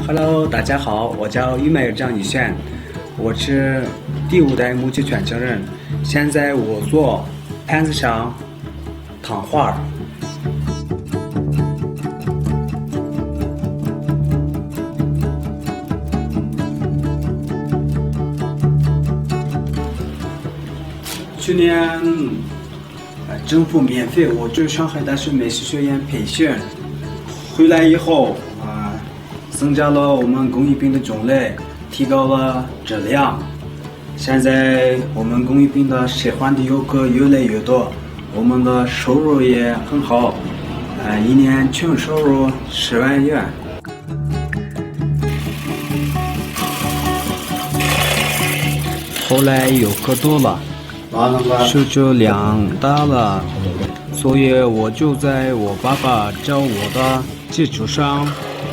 Hello，大家好，我叫于美张宇轩，我是第5代木器传承人。现在我做盘子上烫画。去年政府免费我去上海大学美术学院培训，回来以后增加了我们工艺品的种类，提高了质量。现在我们工艺品的喜欢的游客越来越多，我们的收入也很好，一年净收入10万元。后来游客多了，需求量大了，所以我就在我爸爸教我的基础上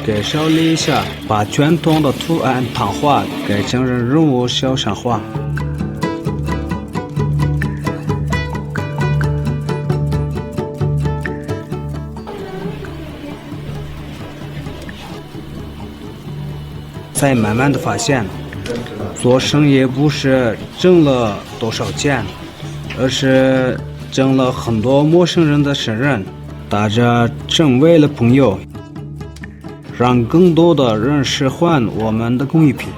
改善了一下，把传统的图案烫画改成了人物肖像画。才慢慢的发现，做生意不是挣了多少钱，而是挣了很多陌生人的信任，大家成为了朋友，让更多的人喜欢我们的工艺品。